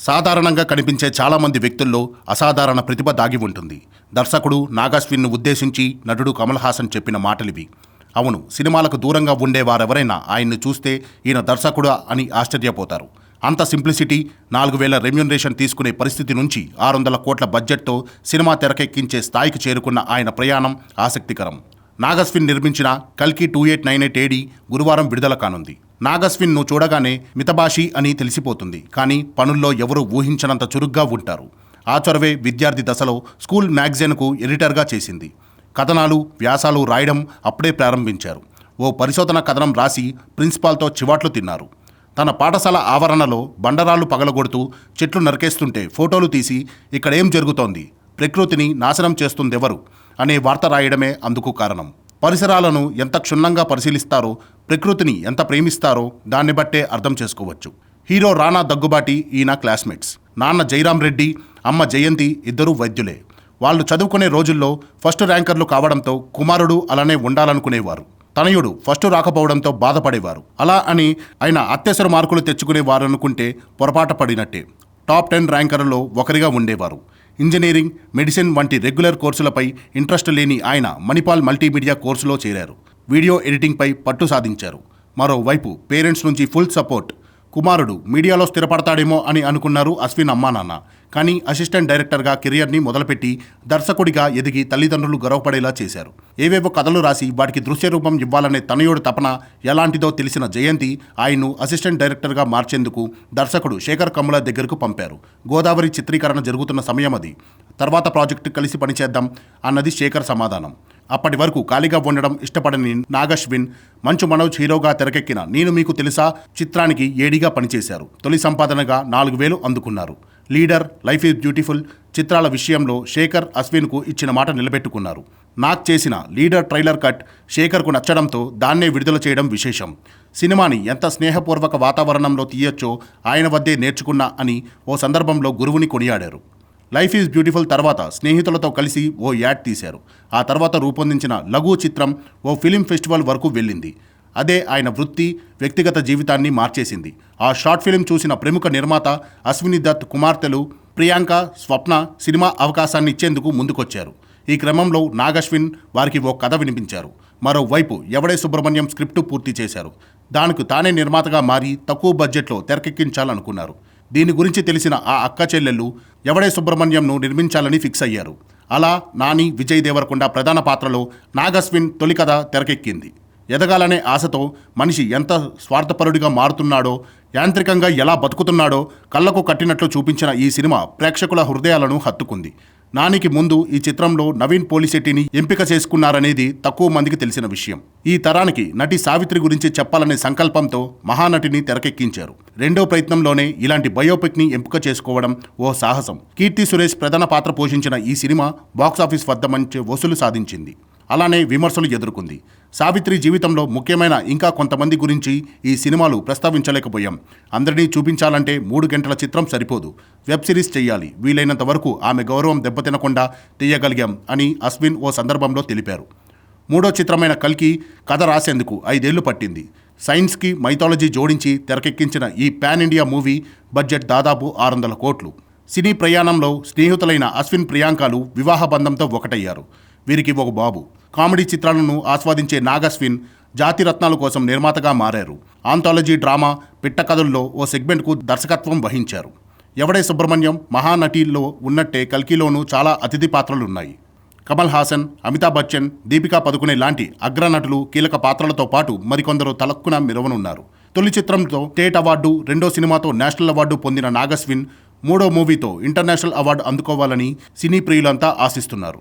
సాధారణంగా కనిపించే చాలామంది వ్యక్తుల్లో అసాధారణ ప్రతిభ దాగి ఉంటుంది. దర్శకుడు నాగాశ్విన్ను ఉద్దేశించి నటుడు కమల్ హాసన్ చెప్పిన మాటలివి. అవును, సినిమాలకు దూరంగా ఉండేవారెవరైనా ఆయన్ని చూస్తే ఈయన దర్శకుడా అని ఆశ్చర్యపోతారు. అంత సింప్లిసిటీ, 4,000 రెమ్యూనరేషన్ తీసుకునే పరిస్థితి నుంచి 600 కోట్ల బడ్జెట్తో సినిమా తెరకెక్కించే స్థాయికి చేరుకున్న ఆయన ప్రయాణం ఆసక్తికరం. నాగశ్విన్ నిర్మించిన కల్కి 2898 AD గురువారం విడుదల కానుంది. నాగశ్విన్ను చూడగానే మితభాషి అని తెలిసిపోతుంది. కానీ పనుల్లో ఎవరూ ఊహించనంత చురుగ్గా ఉంటారు. ఆ చొరవే విద్యార్థి దశలో స్కూల్ మ్యాగజైన్కు ఎడిటర్గా చేసింది. కథనాలు, వ్యాసాలు రాయడం అప్పుడే ప్రారంభించారు. ఓ పరిశోధన కథనం రాసి ప్రిన్సిపాల్తో చివాట్లు తిన్నారు. తన పాఠశాల ఆవరణలో బండరాళ్లు పగలగొడుతూ చెట్లు నరికేస్తుంటే ఫోటోలు తీసి ఇక్కడేం జరుగుతోంది, ప్రకృతిని నాశనం చేస్తుందెవరు అనే వార్త రాయడమే అందుకు కారణం. పరిసరాలను ఎంత క్షుణ్ణంగా పరిశీలిస్తారో, ప్రకృతిని ఎంత ప్రేమిస్తారో దాన్ని బట్టే అర్థం చేసుకోవచ్చు. హీరో రానా దగ్గుబాటి ఈయన క్లాస్మేట్స్. నాన్న జయరాం రెడ్డి, అమ్మ జయంతి ఇద్దరూ వైద్యులే. వాళ్ళు చదువుకునే రోజుల్లో ఫస్ట్ ర్యాంకర్లు కావడంతో కుమారుడు అలానే ఉండాలనుకునేవారు. తనయుడు ఫస్ట్ రాకపోవడంతో బాధపడేవారు. అలా అని ఆయన అత్యవసర మార్కులు తెచ్చుకునేవారనుకుంటే పొరపాటు పడినట్టే. టాప్ 10 ర్యాంకర్లలో ఒకరిగా ఉండేవారు. ఇంజనీరింగ్, మెడిసిన్ వంటి రెగ్యులర్ కోర్సులపై ఇంట్రెస్ట్ లేని ఆయన మణిపాల్ మల్టీమీడియా కోర్సులో చేరారు. వీడియో ఎడిటింగ్పై పట్టు సాధించారు. మరోవైపు పేరెంట్స్ నుంచి ఫుల్ సపోర్ట్. కుమారుడు మీడియాలో స్థిరపడతాడేమో అని అనుకున్నారు అశ్విన్ అమ్మానాన్న. కానీ అసిస్టెంట్ డైరెక్టర్గా కెరియర్ని మొదలుపెట్టి దర్శకుడిగా ఎదిగి తల్లిదండ్రులు గర్వపడేలా చేశారు. ఏవేవో కథలు రాసి వాటికి దృశ్య రూపం ఇవ్వాలనే తనయుడు తపన ఎలాంటిదో తెలిసిన జయంతి ఆయన్ను అసిస్టెంట్ డైరెక్టర్గా మార్చేందుకు దర్శకుడు శేఖర్ కమ్ముల దగ్గరకు పంపారు. గోదావరి చిత్రీకరణ జరుగుతున్న సమయం అది. తర్వాత ప్రాజెక్టు కలిసి పనిచేద్దాం అన్నది శేఖర్ సమాధానం. అప్పటి వరకు ఖాళీగా ఉండడం ఇష్టపడని నాగశ్విన్ మంచు మనోజ్ హీరోగా తెరకెక్కిన నేను మీకు తెలుసా చిత్రానికి ఏడీగా పనిచేశారు. తొలి సంపాదనగా 4,000 అందుకున్నారు. లీడర్, లైఫ్ ఈజ్ బ్యూటిఫుల్ చిత్రాల విషయంలో శేఖర్ అశ్విన్కు ఇచ్చిన మాట నిలబెట్టుకున్నారు. నాగ్ చేసిన లీడర్ ట్రైలర్ కట్ శేఖర్కు నచ్చడంతో దాన్నే విడుదల చేయడం విశేషం. సినిమాని ఎంత స్నేహపూర్వక వాతావరణంలో తీయొచ్చో ఆయన వద్దే నేర్చుకున్నా అని ఓ సందర్భంలో గురువుని కొనియాడారు. లైఫ్ ఈజ్ బ్యూటిఫుల్ తర్వాత స్నేహితులతో కలిసి ఓ యాడ్ తీశారు. ఆ తర్వాత రూపొందించిన లఘు చిత్రం ఓ ఫిలిం ఫెస్టివల్ వరకు వెళ్ళింది. అదే ఆయన వృత్తి, వ్యక్తిగత జీవితాన్ని మార్చేసింది. ఆ షార్ట్ ఫిలిం చూసిన ప్రముఖ నిర్మాత అశ్విని దత్ కుమార్తెలు ప్రియాంక, స్వప్న సినిమా అవకాశాన్ని ఇచ్చేందుకు ముందుకొచ్చారు. ఈ క్రమంలో నాగశ్విన్ వారికి ఓ కథ వినిపించారు. మరోవైపు ఎవడే సుబ్రహ్మణ్యం స్క్రిప్టు పూర్తి చేశారు. దానికి తానే నిర్మాతగా మారి తక్కువ బడ్జెట్లో తెరకెక్కించాలనుకున్నారు. దీని గురించి తెలిసిన ఆ అక్క చెల్లెళ్ళు ఎవడే సుబ్రహ్మణ్యంను నిర్మించాలని ఫిక్స్ అయ్యారు. అలా నాని, విజయ్ దేవరకొండ ప్రధాన పాత్రలో నాగశ్విన్ తొలి కథ తెరకెక్కింది. ఎదగాలనే ఆశతో మనిషి ఎంత స్వార్థపరుడిగా మారుతున్నాడో, యాంత్రికంగా ఎలా బతుకుతున్నాడో కళ్లకు కట్టినట్లు చూపించిన ఈ సినిమా ప్రేక్షకుల హృదయాలను హత్తుకుంది. నానికి ముందు ఈ చిత్రంలో నవీన్ పోలిశెట్టిని ఎంపిక చేసుకున్నారనేది తక్కువ మందికి తెలిసిన విషయం. ఈ తరానికి నటి సావిత్రి గురించి చెప్పాలనే సంకల్పంతో మహానటిని తెరకెక్కించారు. రెండో ప్రయత్నంలోనే ఇలాంటి బయోపిక్ని ఎంపిక చేసుకోవడం ఓ సాహసం. కీర్తి సురేష్ ప్రధాన పాత్ర పోషించిన ఈ సినిమా బాక్సాఫీస్ వద్ద మంచి వసూలు సాధించింది. అలానే విమర్శలు ఎదుర్కొంది. సావిత్రి జీవితంలో ముఖ్యమైన ఇంకా కొంతమంది గురించి ఈ సినిమాలు ప్రస్తావించలేకపోయాం. అందరినీ చూపించాలంటే 3 గంటల చిత్రం సరిపోదు. వెబ్ సిరీస్ చెయ్యాలి. వీలైనంత వరకు ఆమె గౌరవం దెబ్బతినకుండా తీయగలిగాం అని అశ్విన్ ఓ సందర్భంలో తెలిపారు. 3వ చిత్రమైన కల్కి కథ రాసేందుకు 5 ఏళ్లు పట్టింది. సైన్స్కి మైథాలజీ జోడించి తెరకెక్కించిన ఈ పాన్ ఇండియా మూవీ బడ్జెట్ దాదాపు 600 కోట్లు. సినీ ప్రయాణంలో స్నేహితులైన అశ్విన్, ప్రియాంకలు వివాహ బంధంతో ఒకటయ్యారు. వీరికి ఒక బాబు. కామెడీ చిత్రాలను ఆస్వాదించే నాగశ్విన్ జాతిరత్నాల కోసం నిర్మాతగా మారారు. ఆంథాలజీ డ్రామా పిట్ట కథల్లో ఓ సెగ్మెంట్కు దర్శకత్వం వహించారు. ఎవడే సుబ్రహ్మణ్యం, మహానటిలో ఉన్నట్టే కల్కిలోనూ చాలా అతిథి పాత్రలున్నాయి. కమల్ హాసన్, అమితాబ్ బచ్చన్, దీపికా పదుకునే లాంటి అగ్రనటులు కీలక పాత్రలతో పాటు మరికొందరు తలక్కున మెరవనున్నారు. తొలి చిత్రంతో స్టేట్ అవార్డు, రెండో సినిమాతో నేషనల్ అవార్డు పొందిన నాగశ్విన్ 3వ మూవీతో ఇంటర్నేషనల్ అవార్డు అందుకోవాలని సినీ ప్రియులంతా ఆశిస్తున్నారు.